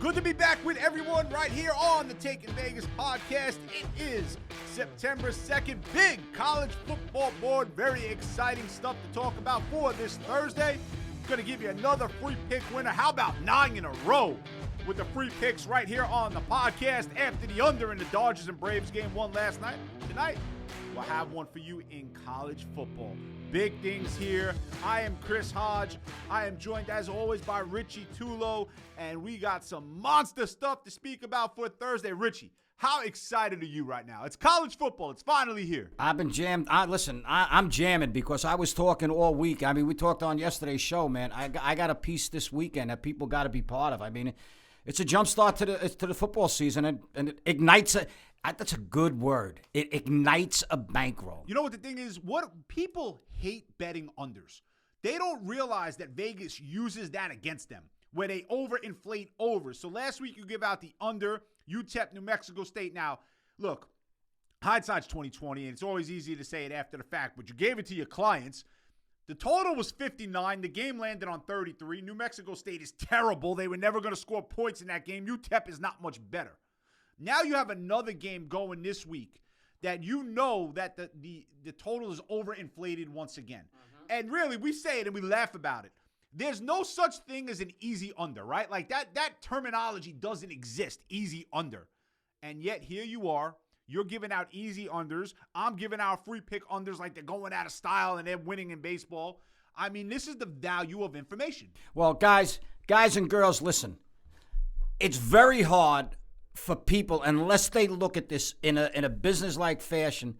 Good to be back with everyone right here on the Taking Vegas podcast. It is September 2nd. Big college football board. Very exciting stuff to talk about for this Thursday. Going to give you another free pick winner. How about 9 in a row with the free picks right here on the podcast after the under in the Dodgers and Braves game won last night? Tonight, we'll have one for you in college football. Big things here. I am Chris Hodge. I am joined, as always, by Richie Tulo, and we got some monster stuff to speak about for Thursday. Richie, how excited are you right now? It's college football. It's finally here. I've been jammed. I'm jamming because I was talking all week. I mean, we talked on yesterday's show, man. I got a piece this weekend that people got to be part of. I mean, it's a jump start to the football season, and it ignites it. That's a good word. It ignites a bankroll. You know what the thing is? What people hate betting unders. They don't realize that Vegas uses that against them, where they overinflate overs. So last week you give out the under UTEP, New Mexico State. Now, look, hindsight's 2020, and it's always easy to say it after the fact, but you gave it to your clients. The total was 59. The game landed on 33. New Mexico State is terrible. They were never going to score points in that game. UTEP is not much better. Now you have another game going this week that you know that the total is overinflated once again. And really, we say it and we laugh about it. There's no such thing as an easy under, right? Like that terminology doesn't exist, easy under. And yet here you are. You're giving out easy unders. I'm giving out free pick unders like they're going out of style and they're winning in baseball. I mean, this is the value of information. Well, guys and girls, listen. It's very hard for people, unless they look at this in a business-like fashion,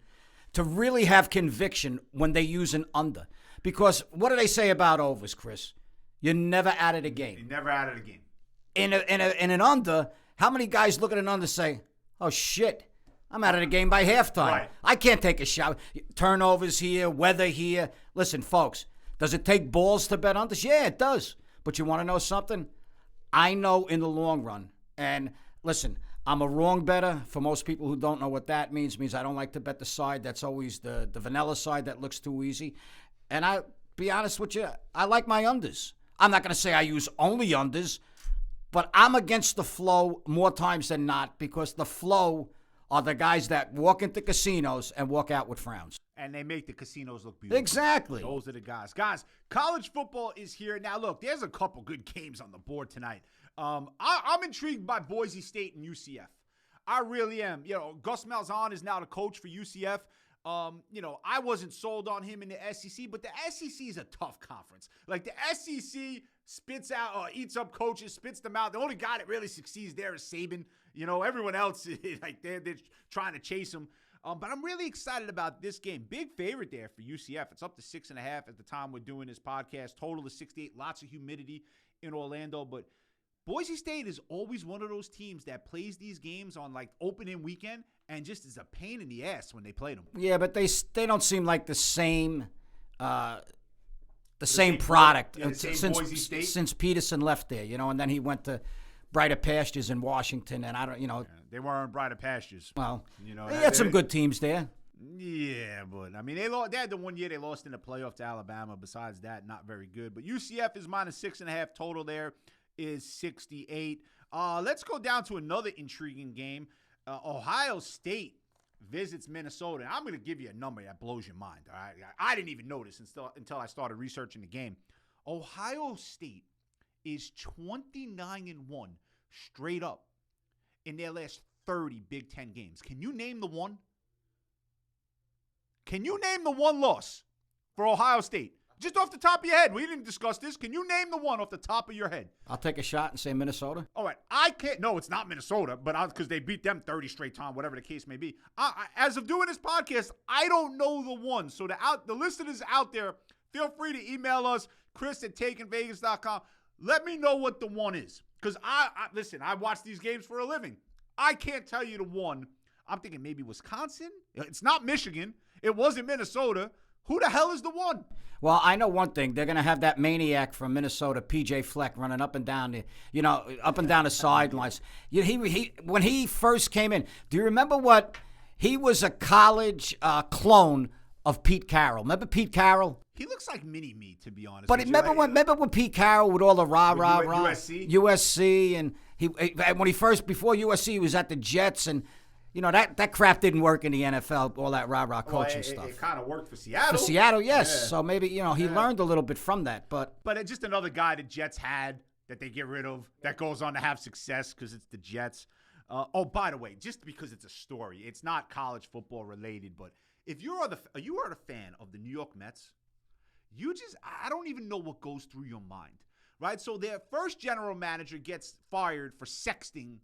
to really have conviction when they use an under. Because what do they say about overs, Chris? You're never out of the game. You never out of the game. In an under, how many guys look at an under and say, oh, shit, I'm out of the game by halftime. Right. I can't take a shot. Turnovers here, weather here. Listen, folks, does it take balls to bet unders? Yeah, it does. But you want to know something? I know in the long run. And listen, I'm a wrong better. For most people who don't know what that means I don't like to bet the side that's always the vanilla side that looks too easy. And I'll be honest with you, I like my unders. I'm not going to say I use only unders, but I'm against the flow more times than not because the flow are the guys that walk into casinos and walk out with frowns. And they make the casinos look beautiful. Exactly. Those are the guys. Guys, college football is here. Now, look, there's a couple good games on the board tonight. I'm intrigued by Boise State and UCF. I really am. You know, Gus Malzahn is now the coach for UCF. I wasn't sold on him in the SEC, but the SEC is a tough conference. Like, the SEC spits out or eats up coaches, spits them out. The only guy that really succeeds there is Saban. You know, everyone else, like, they're trying to chase him. But I'm really excited about this game. Big favorite there for UCF. It's up to 6.5 at the time we're doing this podcast. Total is 68. Lots of humidity in Orlando, but Boise State is always one of those teams that plays these games on like opening weekend and just is a pain in the ass when they play them. Yeah, but they don't seem like the same same product since Peterson left there, you know, and then he went to brighter pastures in Washington, and I don't, you know. Yeah, they weren't brighter pastures. Well, you know, they had some good teams there. Yeah, but I mean, they had the one year they lost in the playoff to Alabama. Besides that, not very good. But UCF is minus 6.5. Total there is 68. Let's go down to another intriguing game. Ohio State visits Minnesota. I'm going to give you a number that blows your mind. All right? I didn't even notice until I started researching the game. Ohio State is 29-1 straight up in their last 30 Big Ten games. Can you name the one? Can you name the one loss for Ohio State? Just off the top of your head. We didn't discuss this. Can you name the one off the top of your head? I'll take a shot and say Minnesota. All right. I can't. No, it's not Minnesota, but because they beat them 30 straight times, whatever the case may be. As of doing this podcast, I don't know the one. So the listeners out there, feel free to email us, Chris@takingvegas.com. Let me know what the one is. Because listen, I watch these games for a living. I can't tell you the one. I'm thinking maybe Wisconsin. It's not Michigan. It wasn't Minnesota. Who the hell is the one? Well, I know one thing. They're going to have that maniac from Minnesota, P.J. Fleck, running up and down the sidelines. When he first came in, do you remember what? He was a college clone of Pete Carroll. Remember Pete Carroll? He looks like mini-me, to be honest. But with you. remember when Pete Carroll with all the rah. USC? And before USC, he was at the Jets, and that crap didn't work in the NFL. All that rah coaching stuff. It kind of worked for Seattle. For Seattle, yes. Yeah. So maybe he learned a little bit from that. But it's just another guy the Jets had that they get rid of that goes on to have success because it's the Jets. By the way, just because it's a story, it's not college football related, but if you are a fan of the New York Mets, I don't even know what goes through your mind, right? So their first general manager gets fired for sexting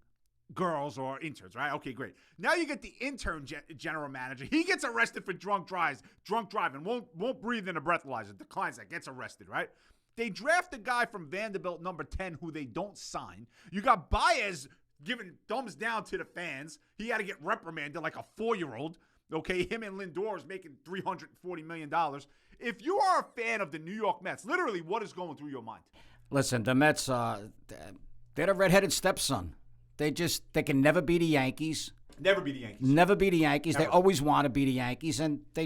girls or interns, right? Okay, great. Now you get the intern general manager. He gets arrested for drunk driving, won't breathe in a breathalyzer, declines that, gets arrested, right? They draft a guy from Vanderbilt, number 10, who they don't sign. You got Baez giving thumbs down to the fans. He had to get reprimanded like a 4-year-old. Okay, him and Lindor is making $340 million. If you are a fan of the New York Mets, literally, what is going through your mind? Listen, the Mets, they're the redheaded stepson. They can never be the Yankees. Never be the Yankees. Never be the Yankees. Never. They always want to be the Yankees, and they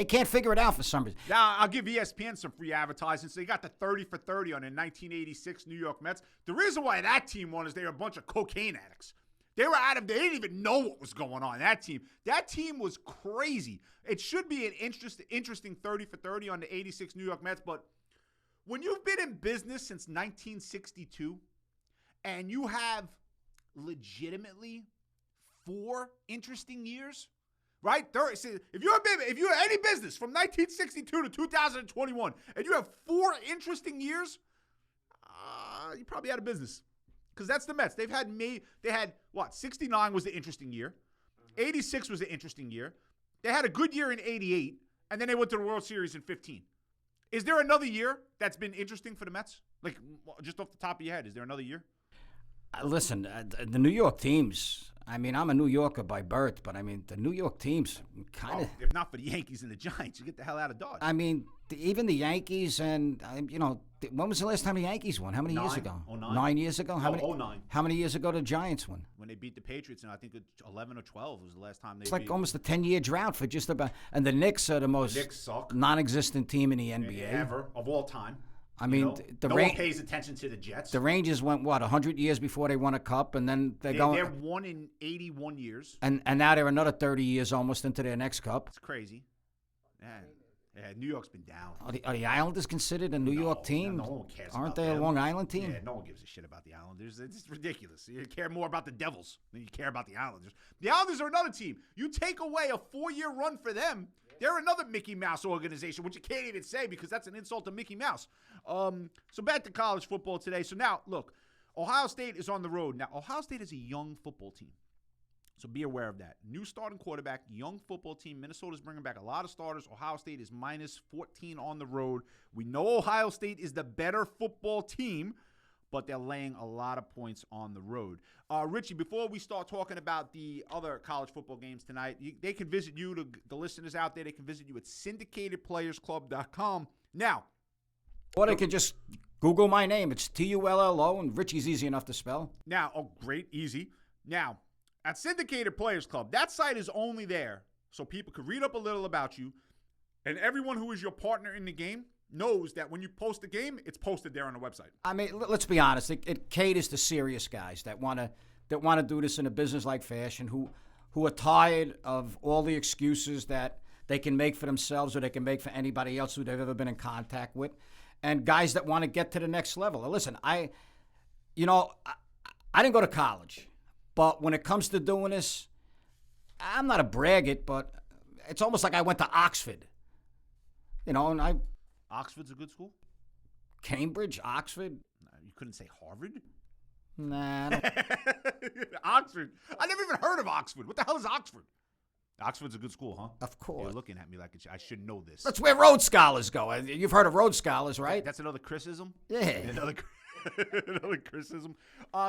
can't figure it out for some reason. Now, I'll give ESPN some free advertising. So they got the 30 for 30 on the 1986 New York Mets. The reason why that team won is they were a bunch of cocaine addicts. They didn't even know what was going on. That team was crazy. It should be an interesting 30 for 30 on the 86 New York Mets. But when you've been in business since 1962 and you have legitimately 4 interesting years, right? If you're any business from 1962 to 2021 and you have 4 interesting years, you probably out of business. Because that's the Mets. They had 69 was the interesting year. 86 was the interesting year. They had a good year in 88, and then they went to the World Series in 15. Is there another year that's been interesting for the Mets? Like, just off the top of your head, is there another year? Listen, the New York teams, I'm a New Yorker by birth, but the New York teams kind of... if not for the Yankees and the Giants, you get the hell out of Dodge. Even the Yankees and, when was the last time the Yankees won? How many years ago? 09. 9 years ago? 09. How many years ago did the Giants win? When they beat the Patriots, and I think 11 or 12 was the last time they It's like almost a 10-year drought for just about... And the Knicks are the most non-existent team in the NBA. Ever, of all time. No one pays attention to the Jets. The Rangers went, 100 years before they won a cup, and then they're won in 81 years. And now they're another 30 years almost into their next cup. It's crazy. Yeah, New York's been down. Are the Islanders considered a New York team? No one cares. Aren't they a Long Island team? Yeah, no one gives a shit about the Islanders. It's ridiculous. You care more about the Devils than you care about the Islanders. The Islanders are another team. You take away a 4-year run for them, they're another Mickey Mouse organization, which you can't even say because that's an insult to Mickey Mouse. So back to college football today. So now, look, Ohio State is on the road. Now, Ohio State is a young football team. So be aware of that. New starting quarterback, young football team. Minnesota's bringing back a lot of starters. Ohio State is minus 14 on the road. We know Ohio State is the better football team, but they're laying a lot of points on the road. Richie, before we start talking about the other college football games tonight, they can visit you, the listeners out there, they can visit you at syndicatedplayersclub.com. Now, or they can just Google my name. It's Tullo, and Richie's easy enough to spell. Now, great, easy. Now, at Syndicated Players Club, that site is only there so people can read up a little about you, and everyone who is your partner in the game knows that when you post a game, it's posted there on the website. Let's be honest. It caters to serious guys that want to do this in a business-like fashion, who are tired of all the excuses that they can make for themselves or they can make for anybody else who they've ever been in contact with, and guys that want to get to the next level. Listen, I didn't go to college. But when it comes to doing this, I'm not a braggart, but it's almost like I went to Oxford. Oxford's a good school? Cambridge, Oxford. You couldn't say Harvard? Nah. Oxford. I never even heard of Oxford. What the hell is Oxford? Oxford's a good school, huh? Of course. You're looking at me like I should know this. That's where Rhodes Scholars go. You've heard of Rhodes Scholars, right? That's another criticism? Yeah. Another criticism.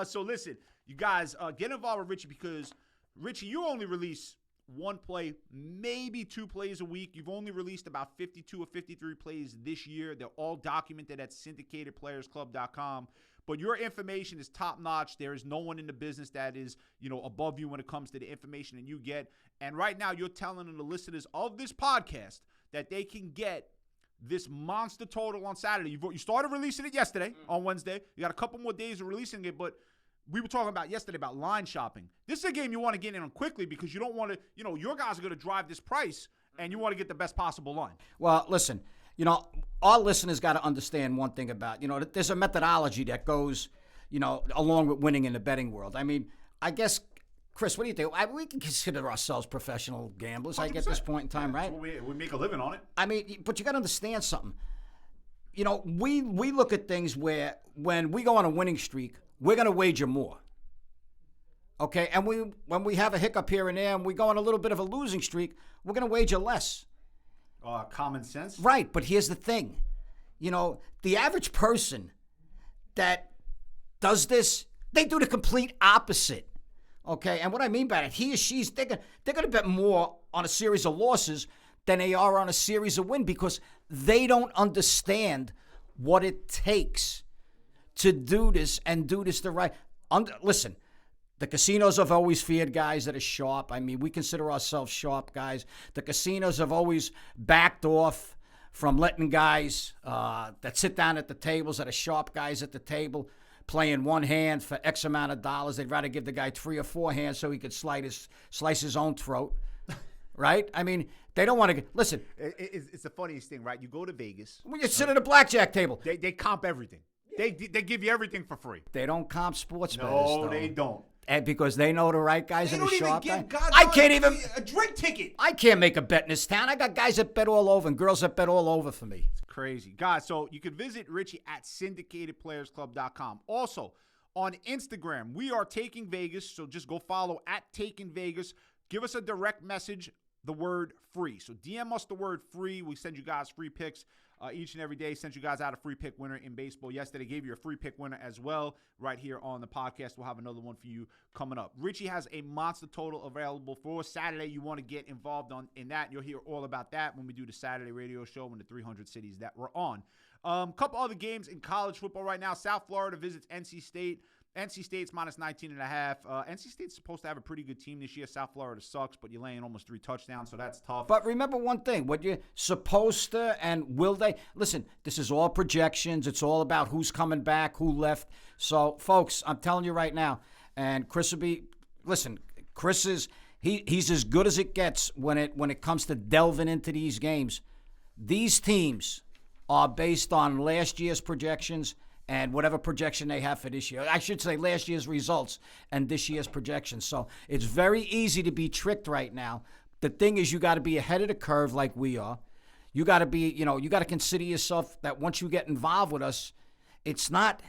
So listen, you guys, get involved with Richie because, Richie, you only release one play, maybe 2 plays a week. You've only released about 52 or 53 plays this year. They're all documented at syndicatedplayersclub.com. But your information is top-notch. There is no one in the business that is, above you when it comes to the information that you get. And right now, you're telling the listeners of this podcast that they can get this monster total on Saturday. You started releasing it yesterday on Wednesday. You got a couple more days of releasing it, but we were talking about yesterday about line shopping. This is a game you want to get in on quickly because you don't want to, your guys are going to drive this price and you want to get the best possible line. Well, listen, our listeners got to understand one thing about, there's a methodology that goes, along with winning in the betting world. I mean, I guess, Chris, what do you think? We can consider ourselves professional gamblers, 100%. At this point in time, right? We make a living on it. I mean, but you got to understand something. We look at things where when we go on a winning streak, we're going to wager more. Okay? And when we have a hiccup here and there and we go on a little bit of a losing streak, we're going to wager less. Common sense. Right, but here's the thing. The average person that does this, they do the complete opposite. Okay? And what I mean by that, he or she's, they're going to bet more on a series of losses than they are on a series of wins because they don't understand what it takes to do this and do this the right. Listen, the casinos have always feared guys that are sharp. I mean, we consider ourselves sharp guys. The casinos have always backed off from letting guys that sit down at the tables, that are sharp guys at the table, playing one hand for X amount of dollars. They'd rather give the guy 3 or 4 hands so he could slice his own throat. Right? I mean, they don't want to listen. It's the funniest thing, right? You go to Vegas. When you sit at a blackjack table. They comp everything. They give you everything for free. They don't comp sports bettors. No, they don't. And because they know the right guys they and the sharp guys. I can't even a drink ticket. I can't make a bet in this town. I got guys that bet all over and girls that bet all over for me. It's crazy. Guys, so you can visit Richie at syndicatedplayersclub.com. Also, on Instagram, we are Taking Vegas, so just go follow at Taking Vegas. Give us a direct message, the word free. So DM us the word free. We send you guys free picks each and every day. Sent you guys out a free pick winner in baseball yesterday. Gave you a free pick winner as well right here on the podcast. We'll have another one for you coming up. Richie has a monster total available for Saturday. You want to get involved in that. You'll hear all about that when we do the Saturday radio show in the 300 cities that we're on. Couple other games in college football right now. South Florida visits NC State. NC State's minus 19.5. NC State's supposed to have a pretty good team this year. South Florida sucks, but you're laying almost 3 touchdowns, so that's tough. But remember one thing. What you're supposed to and will they? Listen, this is all projections. It's all about who's coming back, who left. So, folks, I'm telling you right now, and Chris will be – listen, Chris is he's as good as it gets when it comes to delving into these games. These teams are based on last year's projections and whatever projection they have for this year. I should say last year's results and this year's projections. So it's very easy to be tricked right now. The thing is you got to be ahead of the curve like we are. You got to be, you got to consider yourself that once you get involved with us, it's not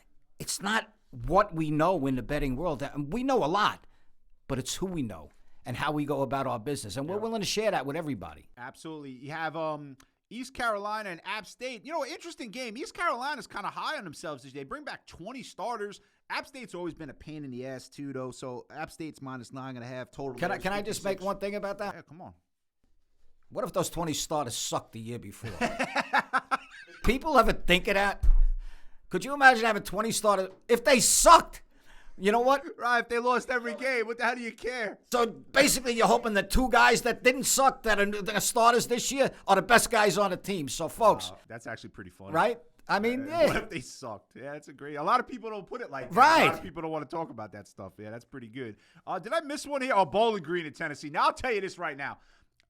what we know in the betting world. We know a lot, but it's who we know and how we go about our business. And we're willing to share that with everybody. Absolutely. You have East Carolina and App State. Interesting game. East Carolina's kind of high on themselves this day. They bring back 20 starters. App State's always been a pain in the ass, too, though. So App State's minus 9.5 total. Can I just make one thing about that? Yeah, come on. What if those 20 starters sucked the year before? People ever think of that? Could you imagine having 20 starters? If they sucked, you know what? Right, if they lost every game, what the hell do you care? So basically you're hoping the 2 guys that didn't suck that are starters this year are the best guys on the team. So, folks. That's actually pretty funny. Right? I mean, yeah. What if they sucked? Yeah, that's a lot of people don't put it like that. Right. A lot of people don't want to talk about that stuff. Yeah, that's pretty good. Did I miss one here? Oh, Bowling Green in Tennessee. Now, I'll tell you this right now.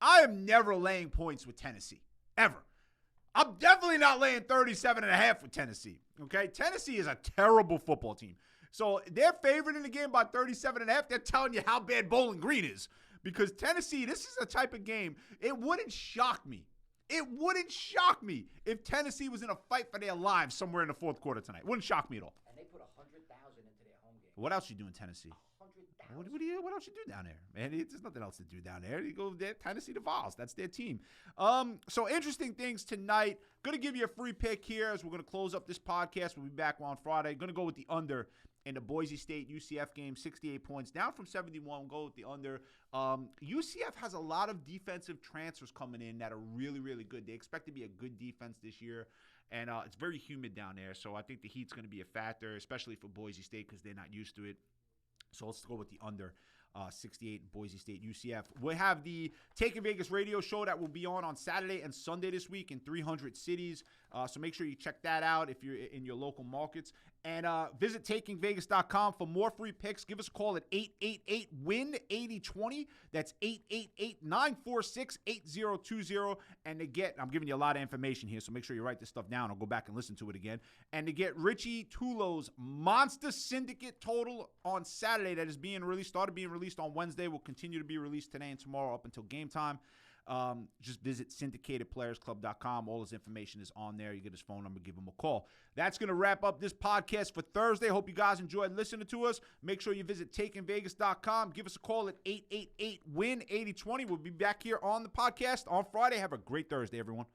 I am never laying points with Tennessee. Ever. I'm definitely not laying 37.5 with Tennessee. Okay? Tennessee is a terrible football team. So they're favored in the game by 37.5. They're telling you how bad Bowling Green is. Because Tennessee, this is a type of game, it wouldn't shock me. It wouldn't shock me if Tennessee was in a fight for their lives somewhere in the fourth quarter tonight. It wouldn't shock me at all. And they put 100,000 into their home game. What else you do in Tennessee? 100,000. What else you do down there, man? There's nothing else to do down there. You go there, Tennessee the Vols. That's their team. So interesting things tonight. Going to give you a free pick here as we're going to close up this podcast. We'll be back on Friday. Going to go with the under in the Boise State UCF game, 68 points, down from 71. We'll go with the under. UCF has a lot of defensive transfers coming in that are really, really good. They expect to be a good defense this year, and it's very humid down there. So I think the heat's going to be a factor, especially for Boise State because they're not used to it. So let's go with the under 68 Boise State UCF. We have the Taking Vegas radio show that will be on Saturday and Sunday this week in 300 cities. So make sure you check that out if you're in your local markets. And visit takingvegas.com for more free picks. Give us a call at 888-WIN-8020. That's 888-946-8020. And to get, I'm giving you a lot of information here, so make sure you write this stuff down or go back and listen to it again. And to get Richie Tulo's Monster Syndicate total on Saturday that is started being released on Wednesday, will continue to be released today and tomorrow up until game time. Just visit syndicatedplayersclub.com. All his information is on there. You get his phone number, give him a call. That's going to wrap up this podcast for Thursday. Hope you guys enjoyed listening to us. Make sure you visit takingvegas.com. Give us a call at 888-WIN-8020. We'll be back here on the podcast on Friday. Have a great Thursday, everyone.